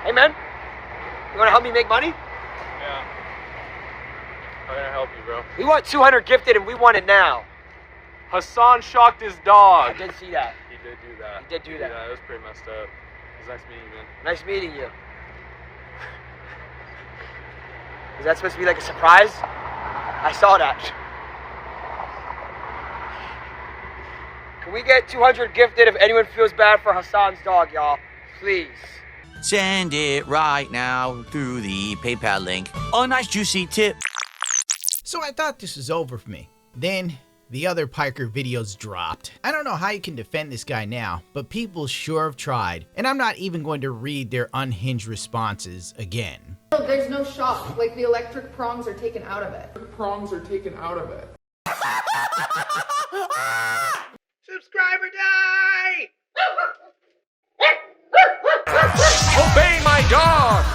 Hey, man. You want to help me make money? Yeah. How can I help you, bro? We want 200 gifted, and we want it now. Hasan shocked his dog. I did see that. He did do that. He did do that. Yeah, it was pretty messed up. It was nice meeting you, man. Nice meeting you. Is that supposed to be like a surprise? I saw that. Can we get 200 gifted if anyone feels bad for Hasan's dog, y'all? Please. Send it right now through the PayPal link. Oh, nice juicy tip. So I thought this was over for me. Then the other Piker videos dropped. I don't know how you can defend this guy now, but people sure have tried. And I'm not even going to read their unhinged responses again. There's no shock, like the electric prongs are taken out of it. Subscriber die! Obey my dog!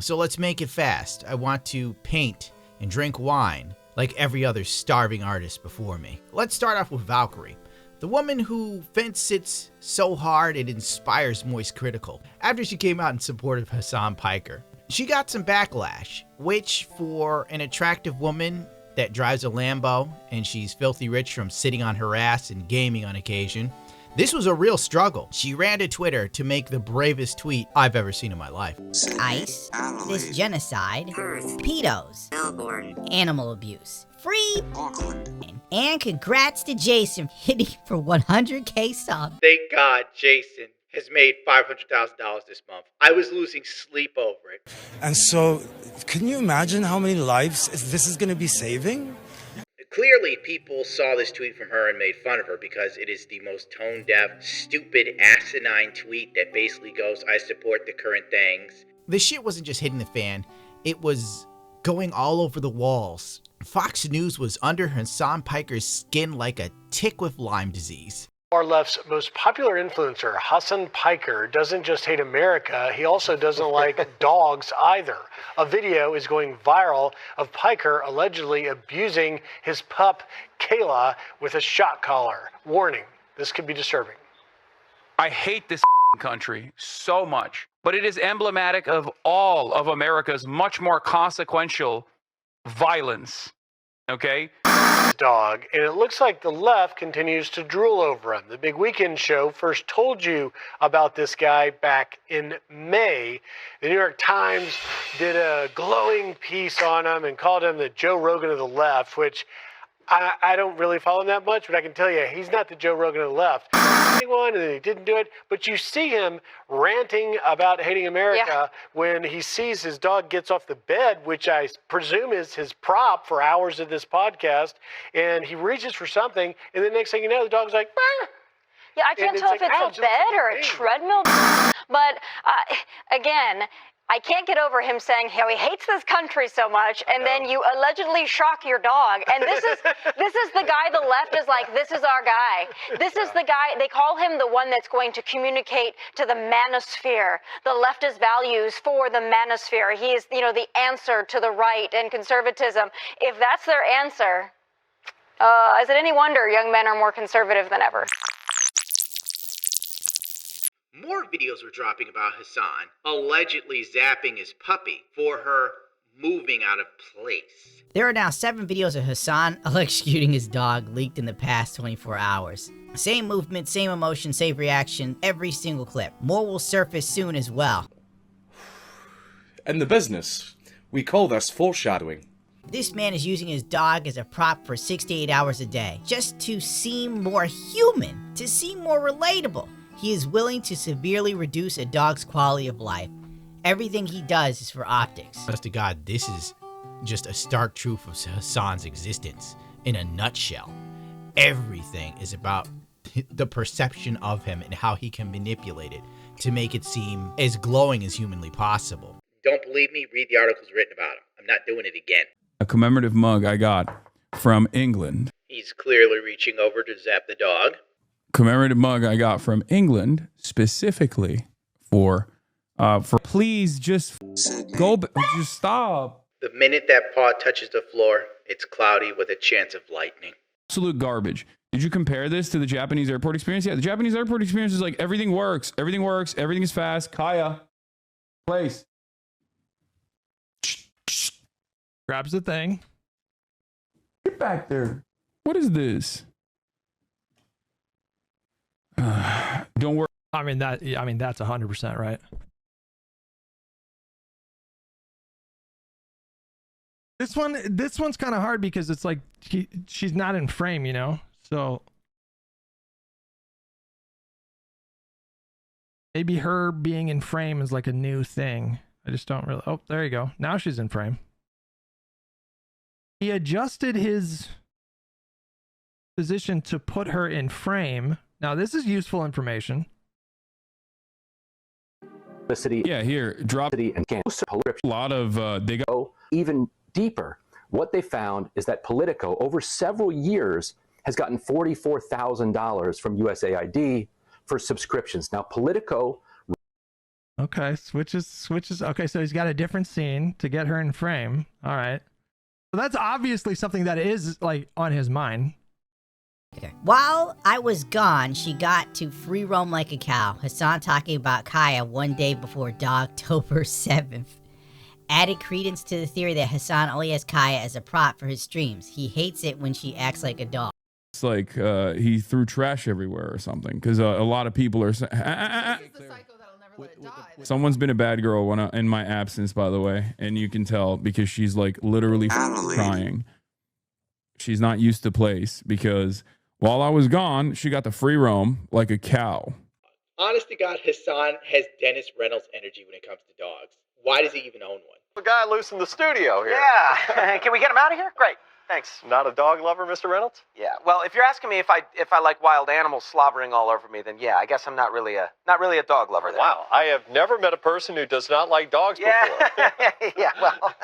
So let's make it fast. I want to paint and drink wine like every other starving artist before me. Let's start off with Valkyrae, the woman who fence sits so hard it inspires Moist Critical after she came out in support of Hasan Piker. She got some backlash, which for an attractive woman that drives a Lambo and she's filthy rich from sitting on her ass and gaming on occasion, this was a real struggle. She ran to Twitter to make the bravest tweet I've ever seen in my life. ICE, this genocide, pedos, animal abuse, free, and congrats to Jason hitting for 100K subs. Thank God Jason has made $500,000 this month. I was losing sleep over it. And so, can you imagine how many lives this is going to be saving? Clearly, people saw this tweet from her and made fun of her because it is the most tone-deaf, stupid, asinine tweet that basically goes, I support the current things. The shit wasn't just hitting the fan, it was going all over the walls. Fox News was under Hasan Piker's skin like a tick with Lyme disease. Our left's most popular influencer, Hasan Piker, doesn't just hate America, he also doesn't like dogs either. A video is going viral of Piker allegedly abusing his pup, Kayla, with a shock collar. Warning, this could be disturbing. I hate this country so much, but it is emblematic of all of America's much more consequential violence. Okay? Dog, and it looks like the left continues to drool over him. The Big Weekend Show first told you about this guy back in May. The New York Times did a glowing piece on him and called him the Joe Rogan of the left, which I don't really follow him that much, but I can tell you he's not the Joe Rogan of the left. One, and then he didn't do it, but you see him ranting about hating America when he sees his dog gets off the bed, which I presume is his prop for hours of this podcast, and he reaches for something, and the next thing you know, the dog's like, "Burr!" Yeah, I can't tell if it's a bed or a treadmill, but again, I can't get over him saying how he hates this country so much, and then you allegedly shock your dog. And this is the guy the left is like, this is our guy. This is the guy, they call him the one that's going to communicate to the manosphere, the leftist values for the manosphere. He is, the answer to the right and conservatism. If that's their answer, is it any wonder young men are more conservative than ever? More videos were dropping about Hasan allegedly zapping his puppy for her moving out of place. There are now 7 videos of Hasan electrocuting his dog leaked in the past 24 hours. Same movement, same emotion, same reaction, every single clip. More will surface soon as well. In the business, we call this foreshadowing. This man is using his dog as a prop for 6 to 8 hours a day, just to seem more human, to seem more relatable. He is willing to severely reduce a dog's quality of life. Everything he does is for optics. Honest to God, this is just a stark truth of Hasan's existence in a nutshell. Everything is about the perception of him and how he can manipulate it to make it seem as glowing as humanly possible. Don't believe me? Read the articles written about him. I'm not doing it again. A commemorative mug I got from England. He's clearly reaching over to zap the dog. Commemorative mug I got from England specifically for please just just stop. The minute that paw touches the floor, it's cloudy with a chance of lightning. Absolute garbage. Did you compare this to the Japanese airport experience? Yeah, the Japanese airport experience is like everything works, everything is fast. Kaya. Place. Grabs the thing. Get back there. What is this? Don't worry. I mean that's 100% right. This one's kind of hard because it's like she's not in frame, you know? So maybe her being in frame is like a new thing. I just don't really. Oh, there you go. Now she's in frame. He adjusted his position to put her in frame. Now this is useful information. Yeah, here, drop and cancer. A lot of they go even deeper. What they found is that Politico, over several years, has gotten $44,000 from USAID for subscriptions. Now, Politico. Okay, switches. Okay, so he's got a different scene to get her in frame. All right. So that's obviously something that is like on his mind. While I was gone, she got to free roam like a cow. Hasan talking about Kaya one day before Dogtober 7th. Added credence to the theory that Hasan only has Kaya as a prop for his streams. He hates it when she acts like a dog. It's like he threw trash everywhere or something, because a lot of people are saying, someone's been a bad girl in my absence, by the way, and you can tell because she's like literally crying. She's not used to place because while I was gone, she got the free roam like a cow. Honest to God, Hasan has Dennis Reynolds energy when it comes to dogs. Why does he even own one? The guy loose in the studio here. Yeah. Can we get him out of here? Great. Thanks. Not a dog lover, Mr. Reynolds? Yeah. Well, if you're asking me if I like wild animals slobbering all over me, then yeah, I guess I'm not really a dog lover. Then. Wow. I have never met a person who does not like dogs before. Yeah. Well,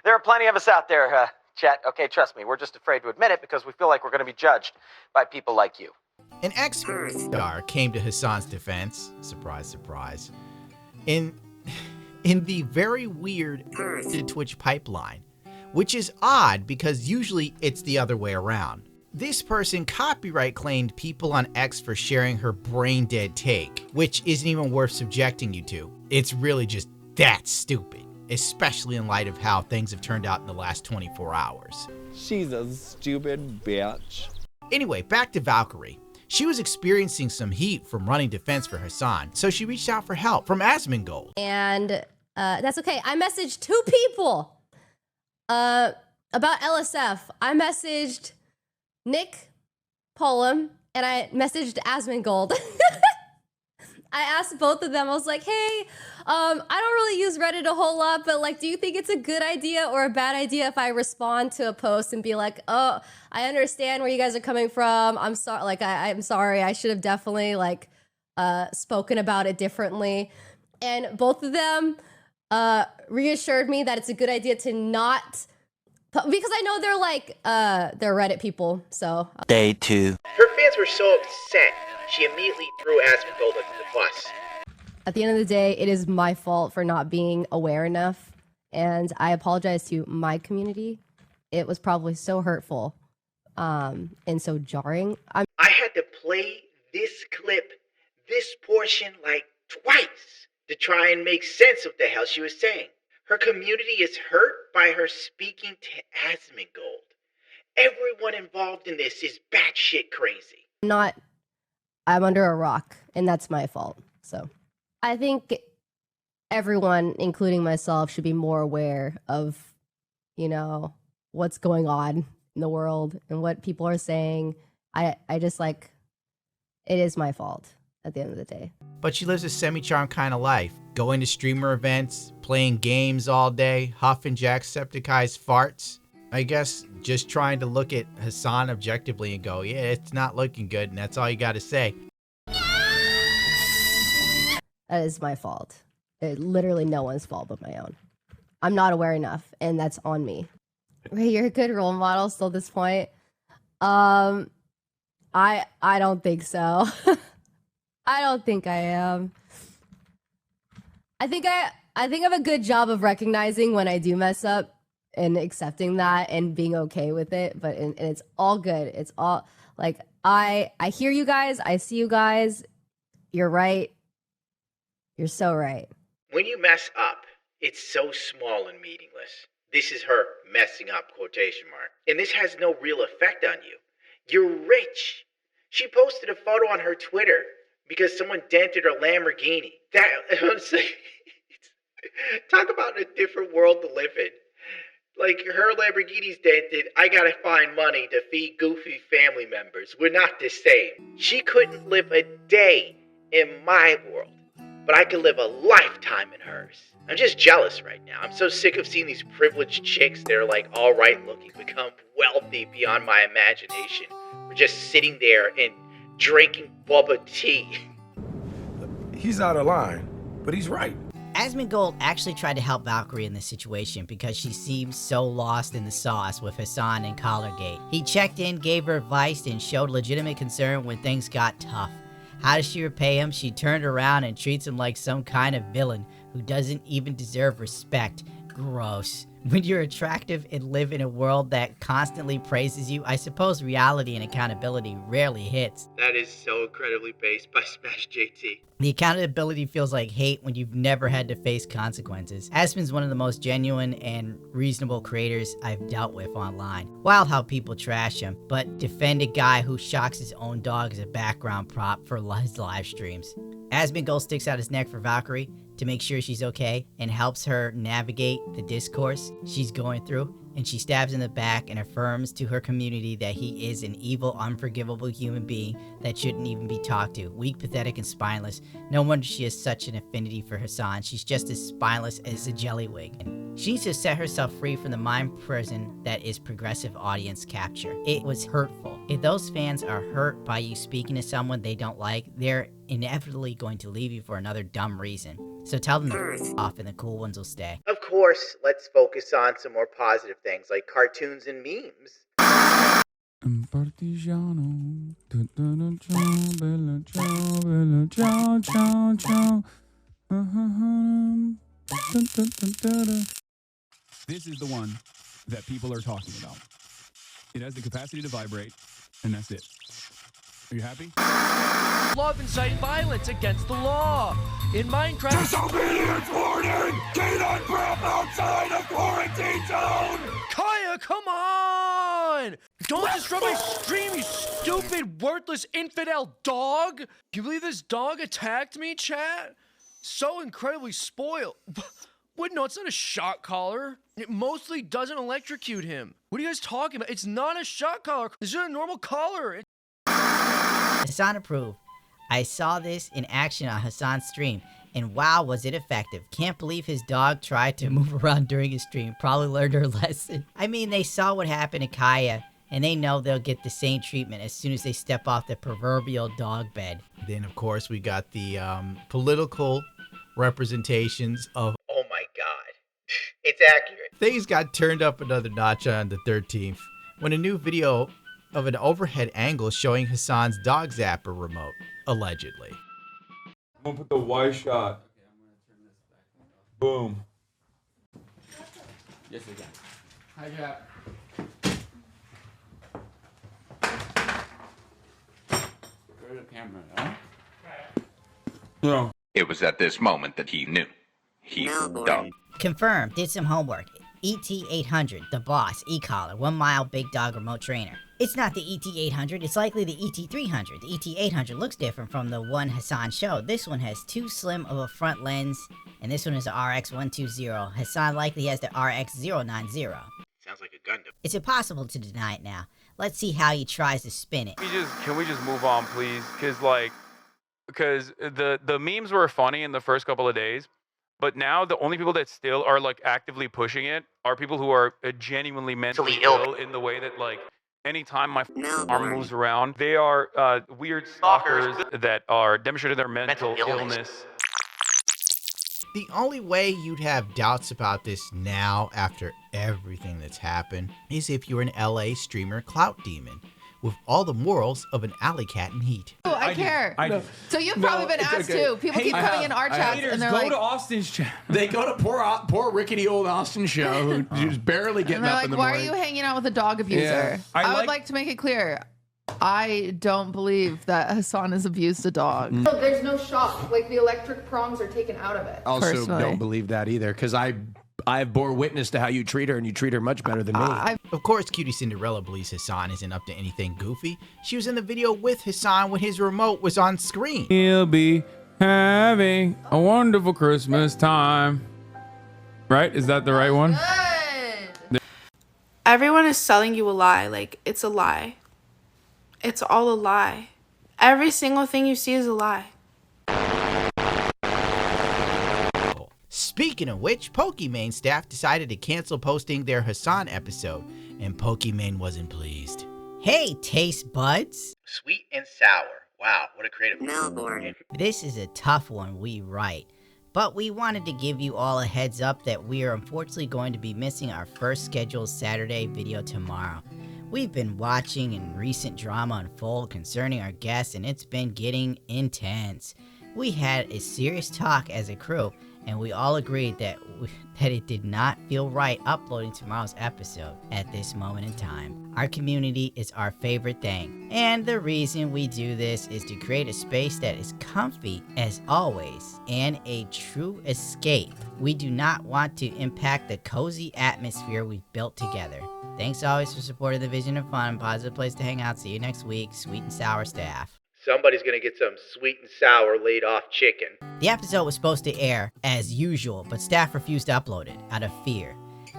there are plenty of us out there, Chet. Okay, trust me. We're just afraid to admit it because we feel like we're going to be judged by people like you. An ex-star came to Hasan's defense. Surprise, surprise. In the very weird Twitch pipeline, which is odd because usually it's the other way around. This person copyright claimed people on X for sharing her brain dead take, which isn't even worth subjecting you to. It's really just that stupid, especially in light of how things have turned out in the last 24 hours. She's a stupid bitch. Anyway, back to Valkyrae. She was experiencing some heat from running defense for Hasan, so she reached out for help from Asmondgold. And that's okay. I messaged 2 people about LSF. I messaged Nick Polam and I messaged Asmondgold. I asked both of them. I was like, hey, I don't really use Reddit a whole lot, but like, do you think it's a good idea or a bad idea if I respond to a post and be like, oh, I understand where you guys are coming from. I'm sorry. Like, I'm sorry. I should have definitely like spoken about it differently. And both of them reassured me that it's a good idea to not, because I know they're like, they're Reddit people. So Day 2. Her fans were so upset, she immediately threw Asmondgold under the bus. at the end of the day, it is my fault for not being aware enough. And I apologize to my community. It was probably so hurtful and so jarring. I had to play this clip, this portion, like twice to try and make sense of the hell she was saying. Her community is hurt by her speaking to Asmondgold. Everyone involved in this is batshit crazy. I'm under a rock, and that's my fault. So I think everyone, including myself, should be more aware of, you know, what's going on in the world and what people are saying. I just like, it is my fault at the end of the day. But she lives a semi-charmed kind of life, going to streamer events, playing games all day, huffing Jacksepticeye's farts. I guess just trying to look at Hasan objectively and go, yeah, it's not looking good, and that's all you got to say. That is my fault. Literally no one's fault but my own. I'm not aware enough, and that's on me. Ray, you're a good role model still at this point. I don't think so. I don't think I am. I think I have a good job of recognizing when I do mess up and accepting that and being okay with it. But and it's all good. It's all like I hear you guys. I see you guys. You're right. You're so right. When you mess up, it's so small and meaningless. This is her messing up, quotation mark. And this has no real effect on you. You're rich. She posted a photo on her Twitter because someone dented her Lamborghini. I'm saying, talk about a different world to live in. Like, her Lamborghini's dented, I gotta find money to feed goofy family members. We're not the same. She couldn't live a day in my world, but I could live a lifetime in hers. I'm just jealous right now. I'm so sick of seeing these privileged chicks that are like all right looking become wealthy beyond my imagination. We're just sitting there and drinking boba tea. He's out of line, but he's right. Asmondgold actually tried to help Valkyrae in this situation because she seems so lost in the sauce with Hasan and Collargate. He checked in, gave her advice, and showed legitimate concern when things got tough. How does she repay him? She turned around and treats him like some kind of villain who doesn't even deserve respect. Gross. When you're attractive and live in a world that constantly praises you, I suppose reality and accountability rarely hits. That is so incredibly based by Smash JT. The accountability feels like hate when you've never had to face consequences. Asmon's one of the most genuine and reasonable creators I've dealt with online. Wild how people trash him, but defend a guy who shocks his own dog as a background prop for his live streams. Asmongold sticks out his neck for Valkyrae to make sure she's okay and helps her navigate the discourse she's going through, and she stabs in the back and affirms to her community that he is an evil, unforgivable human being that shouldn't even be talked to. Weak, pathetic, and spineless. No wonder she has such an affinity for Hasan. She's just as spineless as a jellywig. She needs to set herself free from the mind prison that is progressive audience capture. It was hurtful. If those fans are hurt by you speaking to someone they don't like, they're inevitably going to leave you for another dumb reason. So tell them to f off and the cool ones will stay. Of course, let's focus on some more positive things like cartoons and memes. This is the one that people are talking about. It has the capacity to vibrate, and that's it. Are you happy? Love inciting violence against the law. In Minecraft... Disobedience warning! Canine crap outside of quarantine zone! Kaya, come on! Don't disrupt my stream, you stupid, worthless infidel dog! Can you believe this dog attacked me, chat? So incredibly spoiled. Wait, no, it's not a shock collar. It mostly doesn't electrocute him. What are you guys talking about? It's not a shock collar. It's just a normal collar. Hasan approved. I saw this in action on Hasan's stream, and wow, was it effective. Can't believe his dog tried to move around during his stream. Probably learned her lesson. I mean, they saw what happened to Kaya, and they know they'll get the same treatment as soon as they step off the proverbial dog bed. Then, of course, we got the political representations of... Oh my god. It's accurate. Things got turned up another notch on the 13th when a new video of an overhead angle showing Hasan's dog zapper remote, allegedly. I'm gonna put the Y shot. Okay, I'm gonna turn this back. Boom. Yes, we can. Hi, Jack. Go to the camera, huh? No. It was at this moment that he knew. He dumb. Confirmed. Did some homework. ET800, the boss, e-collar, 1 mile big dog remote trainer. It's not the ET800, it's likely the ET300. The ET800 looks different from the one Hasan showed. This one has too slim of a front lens, and this one is the RX120. Hasan likely has the RX090. Sounds like a Gundam. It's impossible to deny it now. Let's see how he tries to spin it. Can we just move on, please? Because the memes were funny in the first couple of days, but now the only people that still are like actively pushing it are people who are genuinely mentally ill in the way that like anytime my arm moves around, they are weird stalkers that are demonstrating their mental illness. The only way you'd have doubts about this now after everything that's happened is if you're an LA streamer Clout Demon with all the morals of an alley cat in heat. Oh, I care. I do. So you've probably been asked too. People keep coming in our chats and they're like, go to Austin's chat. They go to poor rickety old Austin show who's barely getting and they're up like, in the why morning. are you hanging out with a dog abuser? Yeah. I would like to make it clear. I don't believe that Hasan has abused a dog. No, there's no shock. Like the electric prongs are taken out of it. Also, personally. don't believe that either, because I've bore witness to how you treat her, and you treat her much better than me. Of course, Cutie Cinderella believes Hasan isn't up to anything goofy. She was in the video with Hasan when his remote was on screen. He'll be having a wonderful Christmas time. Right? Is that the right one? Everyone is selling you a lie. Like, it's a lie. It's all a lie. Every single thing you see is a lie. Speaking of which, Pokimane staff decided to cancel posting their Hasan episode, and Pokimane wasn't pleased. Hey, taste buds. Sweet and sour. Wow, what a creative Melbourne. This is a tough one, we write. But we wanted to give you all a heads up that we are unfortunately going to be missing our first scheduled Saturday video tomorrow. We've been watching in recent drama unfold concerning our guests, and it's been getting intense. We had a serious talk as a crew, and we all agreed that it did not feel right uploading tomorrow's episode at this moment in time. Our community is our favorite thing, and the reason we do this is to create a space that is comfy as always and a true escape. We do not want to impact the cozy atmosphere we've built together. Thanks always for supporting the vision of fun, positive place to hang out. See you next week, sweet and sour staff. Somebody's gonna get some sweet and sour laid off chicken. The episode was supposed to air as usual, but staff refused to upload it out of fear.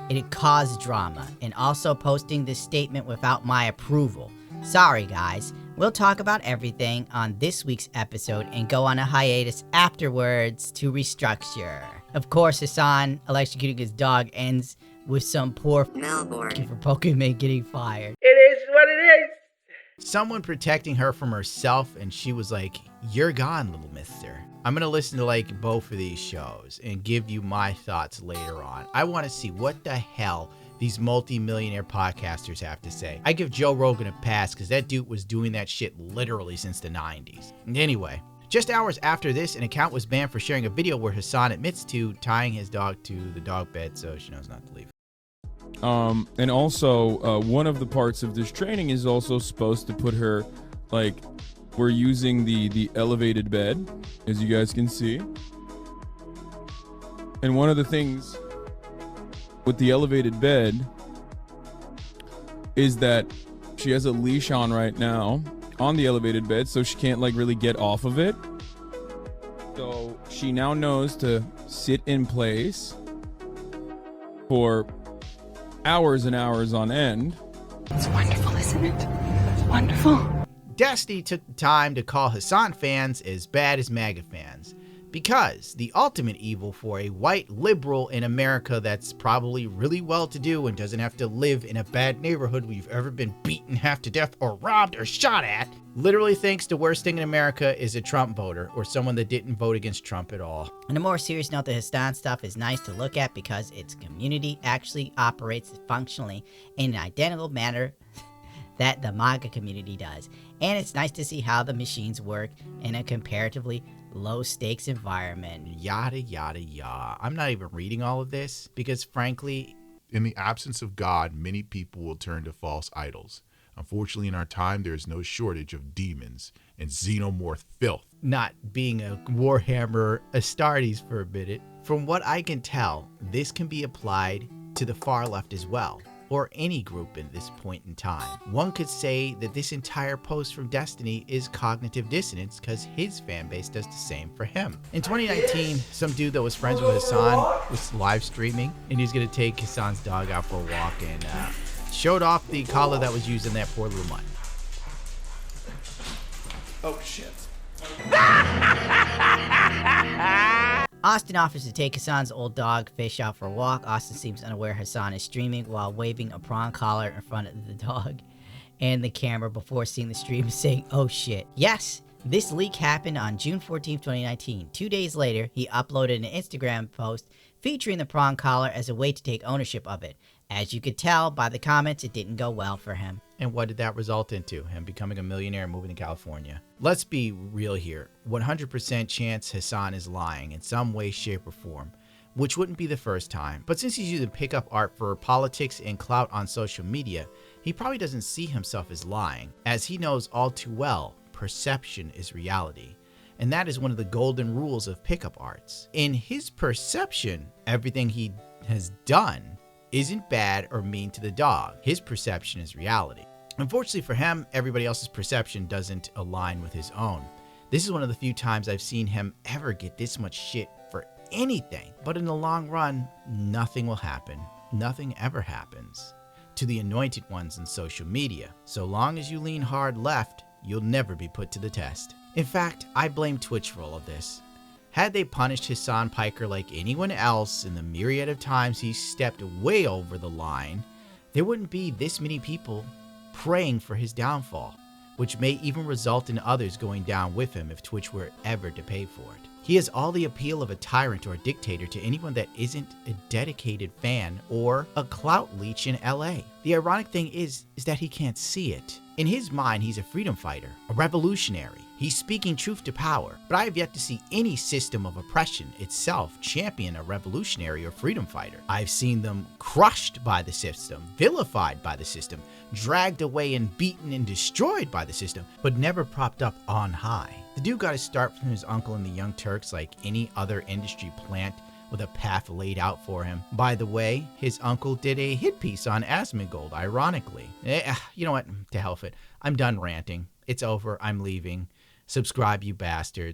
It had caused drama, and also posting this statement without my approval. Sorry guys, we'll talk about everything on this week's episode and go on a hiatus afterwards to restructure. Of course, Hasan electrocuting his dog ends with some poor Melbourne for Pokimane getting fired. It is what it is. Someone protecting her from herself, and she was like, "You're gone, little mister." I'm gonna listen to like both of these shows and give you my thoughts later on. I want to see what the hell these multi-millionaire podcasters have to say. I give Joe Rogan a pass because that dude was doing that shit literally since the 90s. And anyway, just hours after this, an account was banned for sharing a video where Hasan admits to tying his dog to the dog bed so she knows not to leave. And also, one of the parts of this training is also supposed to put her, like, we're using the elevated bed, as you guys can see. And one of the things with the elevated bed is that she has a leash on right now on the elevated bed, so she can't, like, really get off of it. So she now knows to sit in place for hours and hours on end. It's wonderful, isn't it? It's wonderful. Destiny took the time to call Hasan fans as bad as MAGA fans, because the ultimate evil for a white liberal in America that's probably really well-to-do and doesn't have to live in a bad neighborhood where you've ever been beaten half to death or robbed or shot at, literally thinks the worst thing in America is a Trump voter or someone that didn't vote against Trump at all. On a more serious note, the Hasan stuff is nice to look at because its community actually operates functionally in an identical manner that the MAGA community does. And it's nice to see how the machines work in a comparatively low-stakes environment. Yada, yada, yada. I'm not even reading all of this because, frankly, in the absence of God, many people will turn to false idols. Unfortunately, in our time, there is no shortage of demons and xenomorph filth. Not being a Warhammer Astartes for a minute, from what I can tell, this can be applied to the far left as well, or any group at this point in time. One could say that this entire post from Destiny is cognitive dissonance because his fan base does the same for him. In 2019, some dude that was friends with Hasan was live streaming, and he's gonna take Hasan's dog out for a walk and showed off the collar that was used in that poor little mutt. Oh shit. Austin offers to take Hasan's old dog, Fish, out for a walk. Austin seems unaware Hasan is streaming while waving a prawn collar in front of the dog and the camera before seeing the stream saying, "Oh shit." Yes, this leak happened on June 14, 2019. 2 days later, he uploaded an Instagram post featuring the prawn collar as a way to take ownership of it. As you could tell by the comments, it didn't go well for him. And what did that result into? Him becoming a millionaire and moving to California. Let's be real here. 100% chance Hasan is lying in some way, shape, or form, which wouldn't be the first time. But since he's using pickup art for politics and clout on social media, He probably doesn't see himself as lying, as he knows all too well perception is reality. And that is one of the golden rules of pickup arts. In his perception, everything he has done isn't bad or mean to the dog. His perception is reality. Unfortunately for him, everybody else's perception doesn't align with his own. This is one of the few times I've seen him ever get this much shit for anything. But in the long run, nothing will happen. Nothing ever happens to the anointed ones in social media. So long as you lean hard left, you'll never be put to the test. In fact, I blame Twitch for all of this. Had they punished Hasan Piker like anyone else in the myriad of times he stepped way over the line, there wouldn't be this many people praying for his downfall, which may even result in others going down with him if Twitch were ever to pay for it. He has all the appeal of a tyrant or a dictator to anyone that isn't a dedicated fan or a clout leech in LA. The ironic thing is that he can't see it. In his mind, he's a freedom fighter, a revolutionary. He's speaking truth to power, but I have yet to see any system of oppression itself champion a revolutionary or freedom fighter. I've seen them crushed by the system, vilified by the system, dragged away and beaten and destroyed by the system, but never propped up on high. The dude got his start from his uncle in the Young Turks like any other industry plant with a path laid out for him. By the way, his uncle did a hit piece on Asmondgold, ironically. You know what? To hell with it. I'm done ranting. It's over. I'm leaving. Subscribe, you bastards.